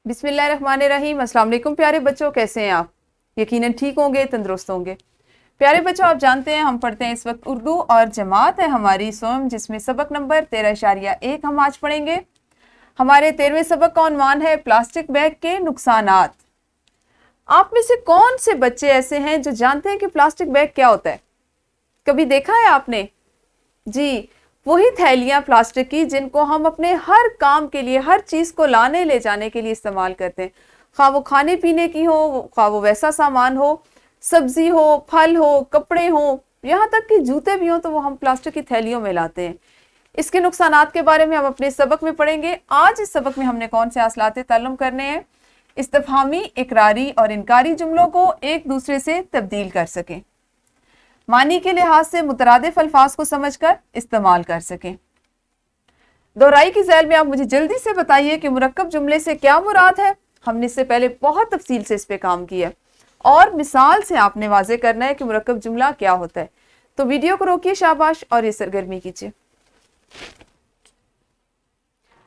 बिस्मिल्लाहिर्रहमानिर्रहीम। अस्सलाम वालेकुम प्यारे बच्चों, कैसे हैं आप? यकीनन ठीक होंगे, तंदुरुस्त होंगे। प्यारे बच्चों, आप जानते हैं हम पढ़ते हैं इस वक्त उर्दू और जमात है हमारी स्वयं, जिसमें सबक नंबर 13.1 हम आज पढ़ेंगे। हमारे 13वें सबक का उन्वान है प्लास्टिक बैग के नुकसानात। आप में से कौन से बच्चे ऐसे हैं जो जानते हैं कि प्लास्टिक बैग क्या होता है? कभी देखा है आपने? जी, वही थैलियाँ प्लास्टिक की जिनको हम अपने हर काम के लिए, हर चीज़ को लाने ले जाने के लिए इस्तेमाल करते हैं। खा वो खाने पीने की हो, खा वो वैसा सामान हो, सब्जी हो, फल हो, कपड़े हो, यहाँ तक कि जूते भी हो तो वो हम प्लास्टिक की थैलियों में लाते हैं। इसके नुकसानात के बारे में हम अपने सबक में पढ़ेंगे। आज इस सबक में हमने कौन से असलाते ताल्लुम करने हैं? इस्तिफ़हामी, इकरारी और इनकारी जुमलों को एक दूसरे से तब्दील कर सकें, मानी के लिहाज से मुतरादिफ अल्फाज को समझकर इस्तेमाल कर सकें। दोहराई की ज़ैल में आप मुझे जल्दी से बताइए कि मुरक्कब जुमले से क्या मुराद है। हमने इससे पहले बहुत तफसील से इस पे काम किया है और मिसाल से आपने वाज़े करना है कि मुरक्कब जुमला क्या होता है। तो वीडियो को रोकिए शाबाश और ये सरगर्मी कीजिए।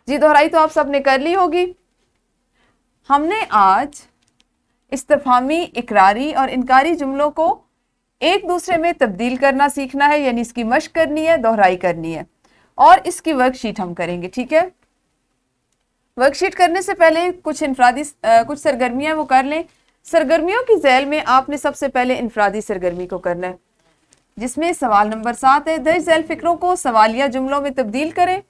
जी, दोहराई तो आप सबने कर ली होगी। हमने आज इस्तिफ़हामी, इकरारी और इनकारी जुमलों को एक दूसरे में तब्दील करना सीखना है, यानी इसकी मश्क करनी है, दोहराई करनी है और इसकी वर्कशीट हम करेंगे। ठीक है, वर्कशीट करने से पहले कुछ कुछ सरगर्मियां वो कर लें। सरगर्मियों की ज़ैल में आपने सबसे पहले इनफरादी सरगर्मी को करना है, जिसमें सवाल नंबर 7 है, दर्ज झैल फिक्रों को सवालिया जुमलों में तब्दील करें।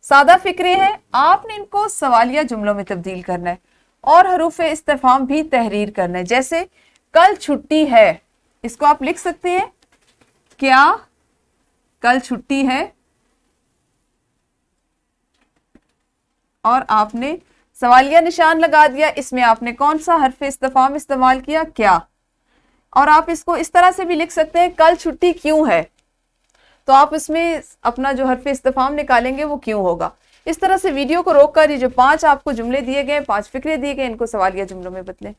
सादा फिक्रे हैं, आपने इनको सवालिया जुमलों में तब्दील करना है और हरूफ इस्तिफ़हाम भी तहरीर करना है। जैसे कल छुट्टी है, इसको आप लिख सकते हैं, क्या कल छुट्टी है, और आपने सवालिया निशान लगा दिया। इसमें आपने कौन सा हर्फ इस्तिफ़हाम इस्तेमाल किया? क्या। और आप इसको इस तरह से भी लिख सकते हैं, कल छुट्टी क्यों है, तो आप इसमें अपना जो हर्फ इस्तिफ़हाम निकालेंगे वो क्यों होगा। इस तरह से वीडियो को रोक कर ये जो 5 आपको जुमले दिए गए, 5 फिक्रे दिए गए, इनको सवालिया जुमलों में बदलें।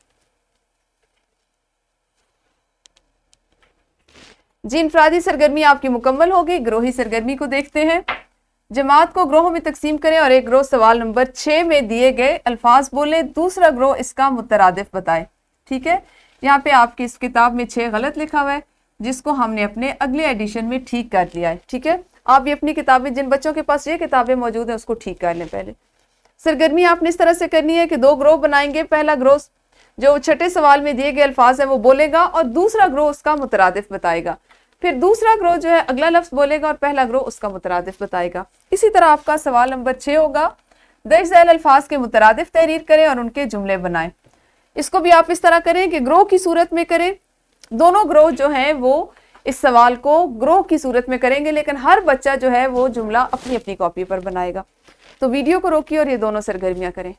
जी, इनफरादी सरगर्मी आपकी मुकम्मल होगी। ग्रोही सरगर्मी को देखते हैं। जमात को ग्रोहों में तकसीम करें और एक ग्रोह सवाल नंबर 6 में दिए गए अल्फाज बोलें, दूसरा ग्रोह इसका मुतरादिफ बताए। ठीक है, यहाँ पे आपकी इस किताब में 6 गलत लिखा हुआ है, जिसको हमने अपने अगले एडिशन में ठीक कर लिया है। ठीक है, आप भी अपनी किताबें, जिन बच्चों के पास ये किताबें मौजूद हैं, उसको ठीक कर लें। पहले सरगर्मी आपने इस तरह से करनी है कि 2 ग्रोह बनाएंगे। पहला ग्रोह जो छठे सवाल में दिए गए अल्फाज है वो बोलेगा और दूसरा ग्रोह उसका मुतरादिफ बताएगा। फिर दूसरा ग्रोह जो है अगला लफ्ज बोलेगा और पहला ग्रोह उसका मुतरादिफ बताएगा। इसी तरह आपका सवाल नंबर 6 होगा, दर्ज झैल अल्फाज के मुतरादिफ तहरीर करें और उनके जुमले बनाएं। इसको भी आप इस तरह करें कि ग्रोह की सूरत में करें। दोनों ग्रोह जो हैं वो इस सवाल को ग्रोह की सूरत में करेंगे, लेकिन हर बच्चा जो है वो जुमला अपनी अपनी कॉपी पर बनाएगा। तो वीडियो को रोकिए और ये दोनों सरगर्मियां करें।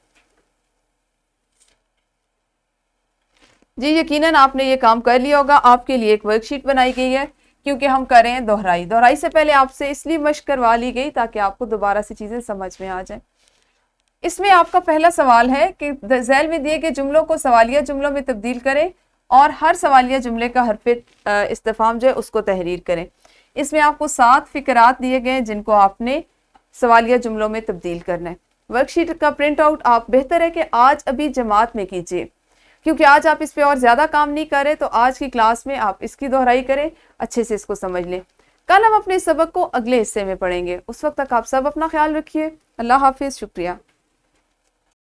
जी, यकीनन आपने ये काम कर लिया होगा। आपके लिए एक वर्कशीट बनाई गई है, क्योंकि हम कर रहे हैं दोहराई। दोहराई से पहले आपसे इसलिए मश्क करवा ली गई ताकि आपको दोबारा से चीज़ें समझ में आ जाए। इसमें आपका पहला सवाल है कि झैल में दिए गए जुमलों को सवालिया जुमलों में तब्दील करें और हर सवालिया जुमले का हर्फ इस्तिफ़हाम जो है उसको तहरीर करें। इसमें आपको 7 फिकरात दिए गए हैं जिनको आपने सवालिया जुमलों में तब्दील करना है। वर्कशीट का प्रिंट आउट आप बेहतर है कि आज अभी जमात में कीजिए, क्योंकि आज आप इस पे और ज़्यादा काम नहीं कर रहे, तो आज की क्लास में आप इसकी दोहराई करें, अच्छे से इसको समझ लें। कल हम अपने सबक को अगले हिस्से में पढ़ेंगे। उस वक्त तक आप सब अपना ख्याल रखिए। अल्लाह हाफिज़, शुक्रिया।